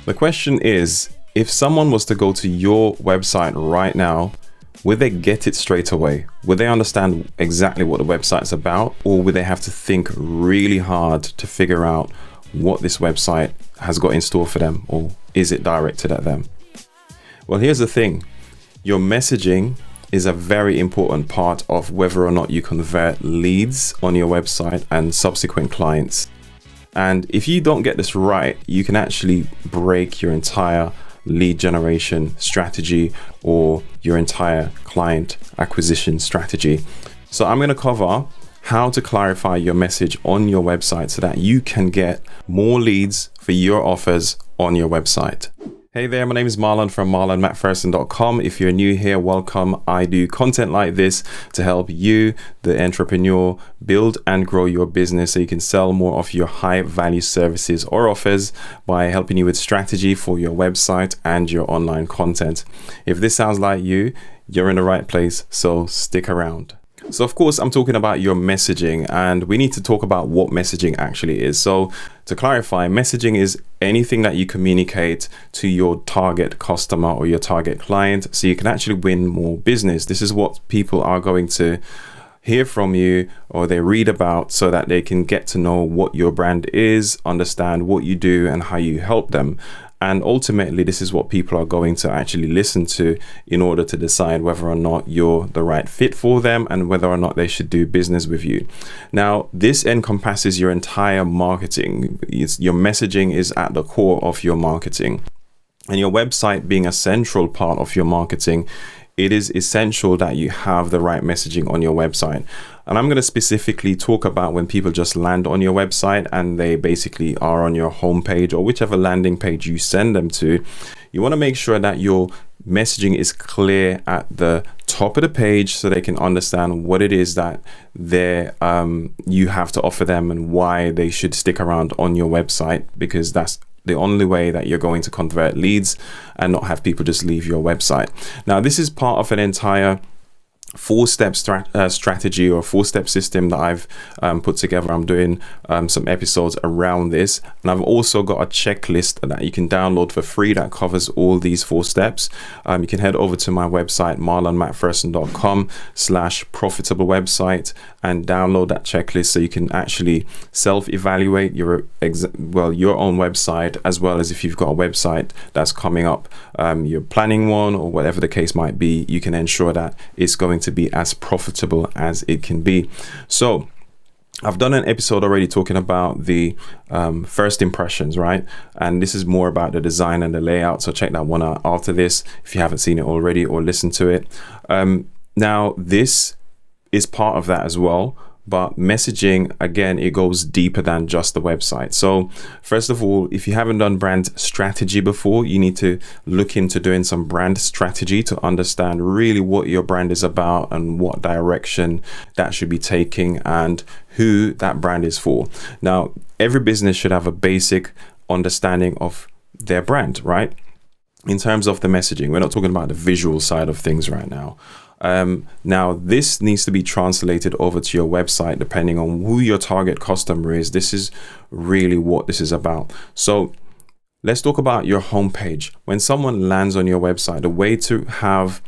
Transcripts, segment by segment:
The question is, if someone was to go to your website right now, would they get it straight away? Would they understand exactly what the website's about? Or would they have to think really hard to figure out what this website has got in store for them? Or is it directed at them? Well, here's the thing. Your messaging is a very important part of whether or not you convert leads on your website and subsequent clients. And if you don't get this right, you can actually break your entire lead generation strategy or your entire client acquisition strategy. So I'm going to cover how to clarify your message on your website so that you can get more leads for your offers on your website. Hey there, my name is Marlon from MarlonMcPherson.com. If you're new here, welcome. I do content like this to help you, the entrepreneur, build and grow your business so you can sell more of your high value services or offers by helping you with strategy for your website and your online content. If this sounds like you, you're in the right place, so stick around. So of course, I'm talking about your messaging, and we need to talk about what messaging actually is. So to clarify, messaging is anything that you communicate to your target customer or your target client so you can actually win more business. This is what people are going to hear from you or they read about so that they can get to know what your brand is, understand what you do and how you help them. And ultimately, this is what people are going to actually listen to in order to decide whether or not you're the right fit for them and whether or not they should do business with you. Now, this encompasses your entire marketing. Your messaging is at the core of your marketing. And your website being a central part of your marketing, it is essential that you have the right messaging on your website. And I'm going to specifically talk about when people just land on your website and they basically are on your homepage or whichever landing page you send them to. You want to make sure that your messaging is clear at the top of the page so they can understand what it is that you have to offer them and why they should stick around on your website, because that's the only way that you're going to convert leads and not have people just leave your website. Now, this is part of an entire four-step strategy or four-step system that I've put together. I'm doing some episodes around this, and I've also got a checklist that you can download for free that covers all these four steps. You can head over to my website marlonmcpherson.com/profitable website and download that checklist so you can actually self-evaluate your own website, as well as if you've got a website that's coming up, you're planning one or whatever the case might be, you can ensure that it's going to be as profitable as it can be. So I've done an episode already talking about the first impressions, right? And this is more about the design and the layout. So check that one out after this if you haven't seen it already or listened to it. Now, this is part of that as well. But messaging, again, it goes deeper than just the website. So first of all, if you haven't done brand strategy before, you need to look into doing some brand strategy to understand really what your brand is about and what direction that should be taking and who that brand is for. Now, every business should have a basic understanding of their brand, right? In terms of the messaging, we're not talking about the visual side of things right now. Now, this needs to be translated over to your website depending on who your target customer is. This is really what this is about. So let's talk about your homepage. When someone lands on your website, the way to have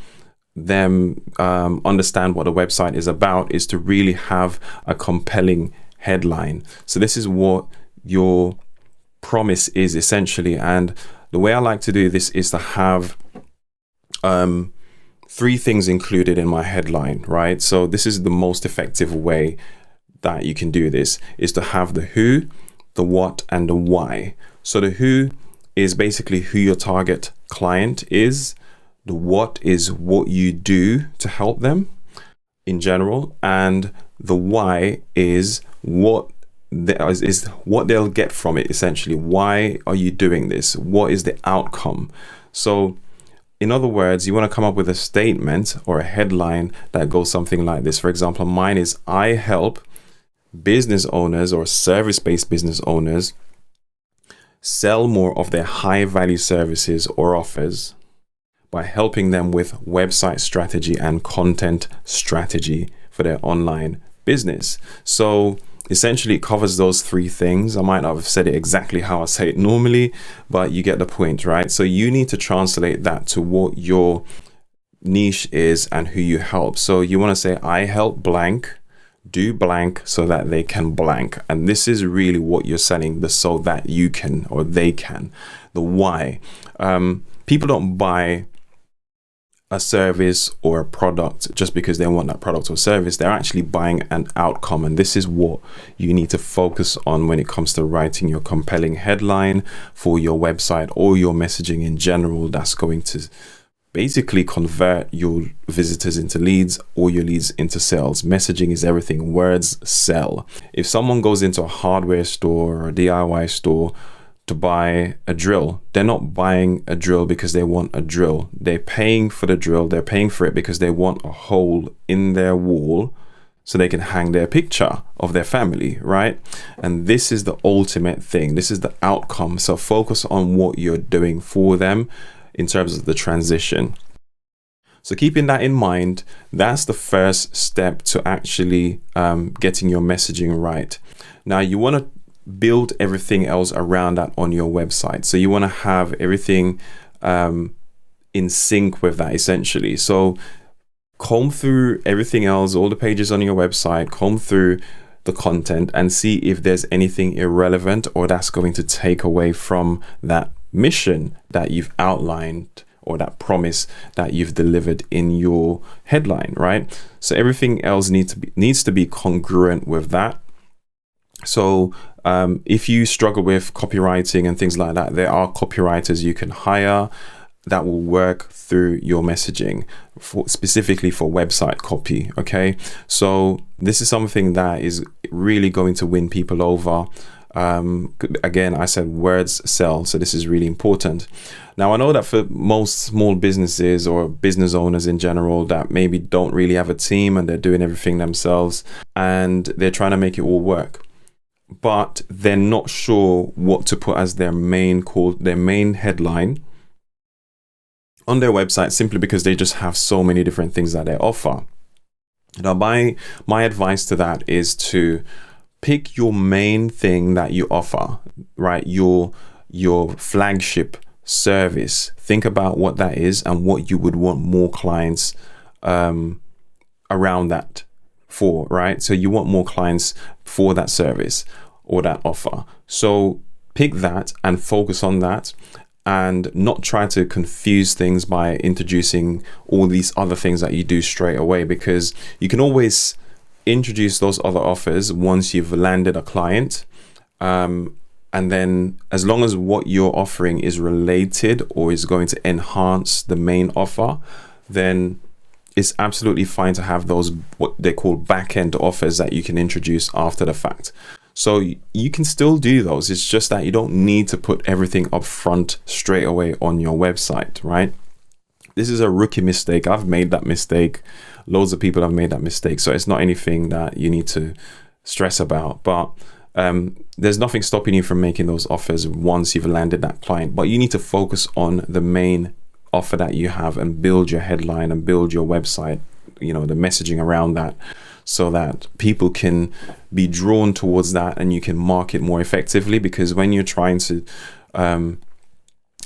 them understand what the website is about is to really have a compelling headline. So this is what your promise is essentially. And the way I like to do this is to have three things included in my headline, right? So this is the most effective way that you can do this, is to have the who, the what, and the why. So the who is basically who your target client is. The what is what you do to help them in general. And the why is what they'll get from it, essentially. Why are you doing this? What is the outcome? So in other words, you want to come up with a statement or a headline that goes something like this. For example, mine is, I help business owners or service-based business owners sell more of their high-value services or offers by helping them with website strategy and content strategy for their online business. So essentially it covers those three things. I might not have said it exactly how I say it normally, but you get the point, right? So you need to translate that to what your niche is and who you help. So you want to say, I help blank do blank so that they can blank. And this is really what you're selling, the so that you can or they can, the why. People don't buy a service or a product just because they want that product or service. They're actually buying an outcome, and this is what you need to focus on when it comes to writing your compelling headline for your website or your messaging in general. That's going to basically convert your visitors into leads or your leads into sales. Messaging is everything. Words sell. If someone goes into a hardware store or a DIY store to buy a drill, they're not buying a drill because they want a drill. They're paying for the drill. They're paying for it because they want a hole in their wall so they can hang their picture of their family, right? And this is the ultimate thing. This is the outcome. So focus on what you're doing for them in terms of the transition. So keeping that in mind, that's the first step to actually getting your messaging right. Now you want to build everything else around that on your website. So you want to have everything in sync with that, essentially. So comb through everything else, all the pages on your website, comb through the content and see if there's anything irrelevant or that's going to take away from that mission that you've outlined or that promise that you've delivered in your headline, right? So everything else needs to be congruent with that. So if you struggle with copywriting and things like that, there are copywriters you can hire that will work through your messaging specifically for website copy. Okay, so this is something that is really going to win people over. Again, I said words sell, so this is really important. Now I know that for most small businesses or business owners in general that maybe don't really have a team and they're doing everything themselves and they're trying to make it all work, but they're not sure what to put as their main headline on their website simply because they just have so many different things that they offer. Now my advice to that is to pick your main thing that you offer, right? Your flagship service. Think about what that is and what you would want more clients around that for, right? So you want more clients for that service or that offer. So pick that and focus on that and not try to confuse things by introducing all these other things that you do straight away, because you can always introduce those other offers once you've landed a client. And then as long as what you're offering is related or is going to enhance the main offer, then it's absolutely fine to have those, what they call back-end offers that you can introduce after the fact. So you can still do those. It's just that you don't need to put everything up front straight away on your website, right? This is a rookie mistake. I've made that mistake. Loads of people have made that mistake. So it's not anything that you need to stress about. But there's nothing stopping you from making those offers once you've landed that client. But you need to focus on the main offer that you have and build your headline and build your website, the messaging around that, so that people can be drawn towards that and you can market more effectively. Because when you're trying to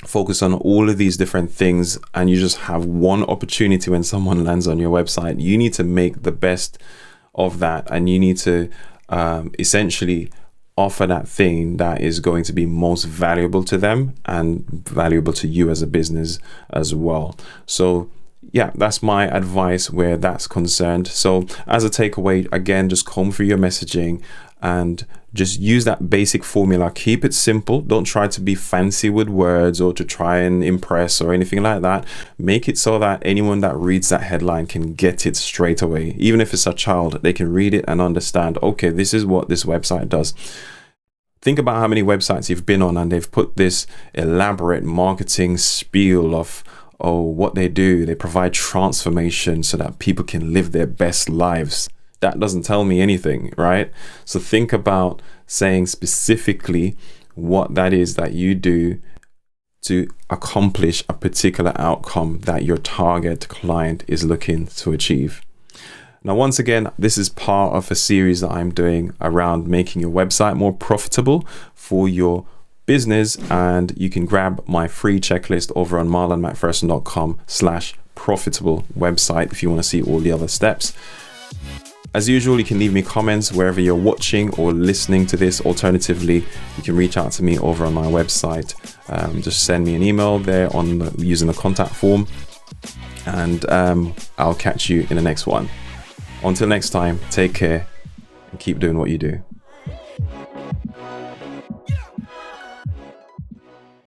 focus on all of these different things and you just have one opportunity when someone lands on your website, you need to make the best of that, and you need to essentially offer that thing that is going to be most valuable to them and valuable to you as a business as well. So yeah, that's my advice where that's concerned. So as a takeaway, again, just comb through your messaging and just use that basic formula. Keep it simple. Don't try to be fancy with words or to try and impress or anything like that. Make it so that anyone that reads that headline can get it straight away. Even if it's a child, they can read it and understand, okay, this is what this website does. Think about how many websites you've been on and they've put this elaborate marketing spiel of, what they do. They provide transformation so that people can live their best lives. That doesn't tell me anything, right? So think about saying specifically what that is that you do to accomplish a particular outcome that your target client is looking to achieve. Now, once again, this is part of a series that I'm doing around making your website more profitable for your business. And you can grab my free checklist over on marlonmcpherson.com/profitable website if you want to see all the other steps. As usual, you can leave me comments wherever you're watching or listening to this. Alternatively, you can reach out to me over on my website. Just send me an email there using the contact form, and I'll catch you in the next one. Until next time, take care and keep doing what you do.